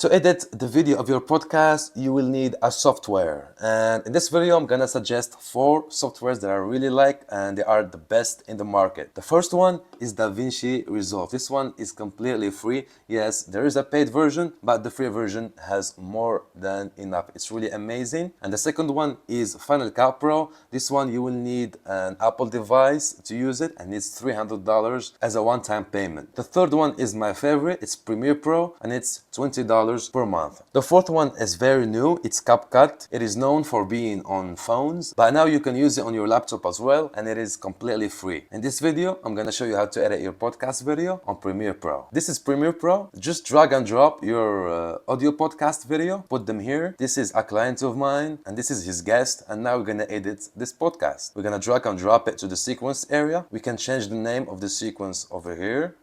To edit the video of your podcast, you will need a software. And in this video, I'm gonna suggest 4 softwares that I really like and they are the best in the market. The first one is DaVinci Resolve. This one is completely free. Yes, there is a paid version, but the free version has more than enough. It's really amazing. And the second one is Final Cut Pro. This one you will need an Apple device to use it and it's $300 as a one-time payment. The third one is my favorite. It's Premiere Pro and it's $20 per month. The fourth one is very new. It's CapCut. It is known for being on phones, but now you can use it on your laptop as well, and it is completely free. In this video, I'm gonna show you how to edit your podcast video on Premiere Pro. This is Premiere Pro. Just drag and drop your audio podcast video, put them here. This is a client of mine, and this is his guest, and now we're gonna edit this podcast. We're gonna drag and drop it to the sequence area. We can change the name of the sequence over here.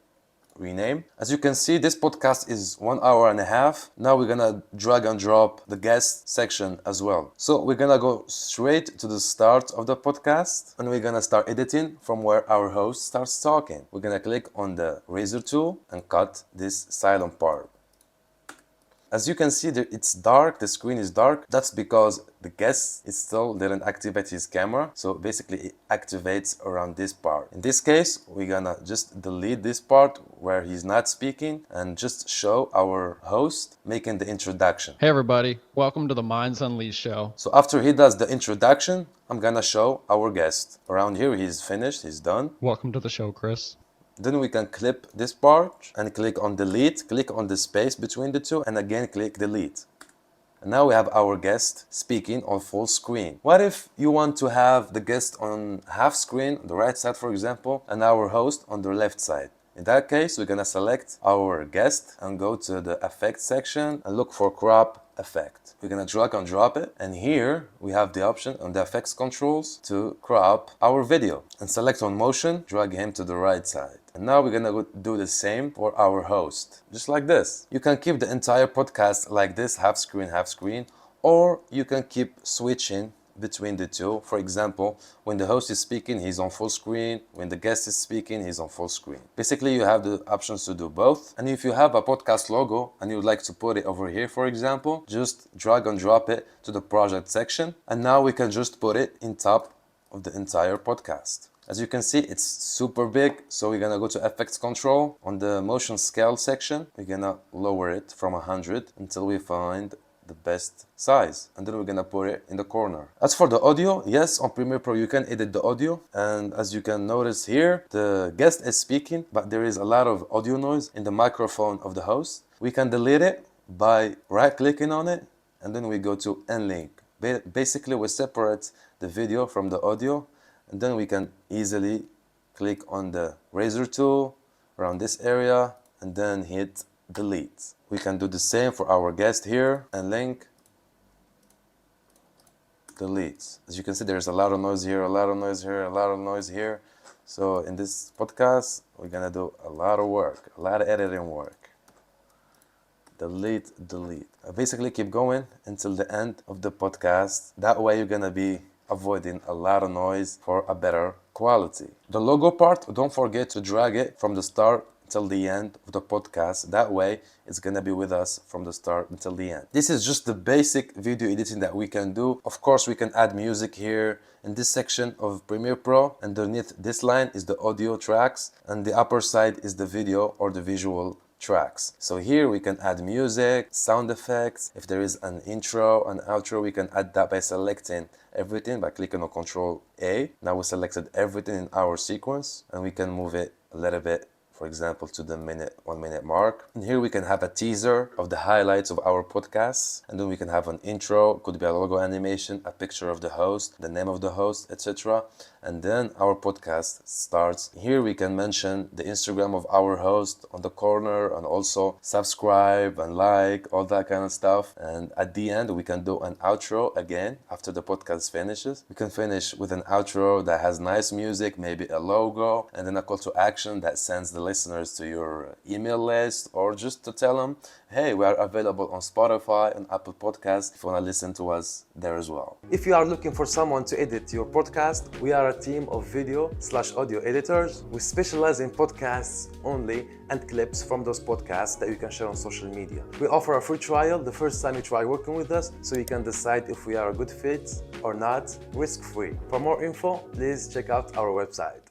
Rename. As you can see, this podcast is 1 hour and a half. Now we're gonna drag and drop the guest section as well. So we're gonna go straight to the start of the podcast and we're gonna start editing from where our host starts talking. We're gonna click on the razor tool and cut this silent part. As you can see, it's dark, the screen is dark. That's because the guest still didn't activate his camera. So basically it activates around this part. In this case, we're gonna just delete this part where he's not speaking and just show our host making the introduction. Hey everybody, welcome to the Minds Unleashed show. So after he does the introduction, I'm gonna show our guest. Around here, he's finished, he's done. Welcome to the show, Chris. Then we can clip this part and click on delete, click on the space between the two and again click delete. And now we have our guest speaking on full screen. What if you want to have the guest on half screen, on the right side for example, and our host on the left side? In that case, we're gonna select our guest and go to the effects section and look for crop effect. We're gonna drag and drop it, and here we have the option on the effects controls to crop our video. And select on motion, drag him to the right side. And now we're gonna do the same for our host, just like this. You can keep the entire podcast like this, half screen, or you can keep switching between the two. For example, when the host is speaking, he's on full screen. When the guest is speaking, he's on full screen. Basically, you have the options to do both. And if you have a podcast logo and you would like to put it over here, for example, just drag and drop it to the project section. And now we can just put it in top of the entire podcast. As you can see, it's super big. So we're gonna go to effects control. On the motion scale section, we're gonna lower it from 100 until we find the best size, and then we're gonna put it in the corner. As for the audio, yes, on Premiere Pro you can edit the audio, and as you can notice here, the guest is speaking, but there is a lot of audio noise in the microphone of the host. We can delete it by right-clicking on it, and then we go to Unlink. Basically, we separate the video from the audio, and then we can easily click on the razor tool around this area, and then hit delete. We can do the same for our guest here, and link, delete. As you can see, there's a lot of noise here, a lot of noise here, a lot of noise here. So in this podcast, we're gonna do a lot of work, a lot of editing work. Delete. Basically keep going until the end of the podcast. That way you're gonna be avoiding a lot of noise for a better quality. The logo part, don't forget to drag it from the start till the end of the podcast. That way it's gonna be with us from the start until the end. This is just the basic video editing that we can do. Of course, we can add music here in this section of Premiere Pro. Underneath this line is the audio tracks, and the upper side is the video or the visual tracks. So here we can add music, sound effects. If there is an intro, an outro, we can add that by selecting everything by clicking on Control A. Now we selected everything in our sequence, and we can move it a little bit, for example, to the 1 minute mark. And here we can have a teaser of the highlights of our podcasts. And then we can have an intro, could be a logo animation, a picture of the host, the name of the host, etc. And then our podcast starts. Here we can mention the Instagram of our host on the corner, and also subscribe and like, all that kind of stuff. And at the end, we can do an outro again after the podcast finishes. We can finish with an outro that has nice music, maybe a logo, and then a call to action that sends the listeners to your email list, or just to tell them, hey, we are available on Spotify and Apple Podcasts if you want to listen to us there as well. If you are looking for someone to edit your podcast, we are a team of video/audio editors. We specialize in podcasts only and clips from those podcasts that you can share on social media. We offer a free trial the first time you try working with us, so you can decide if we are a good fit or not, risk-free. For more info, please check out our website.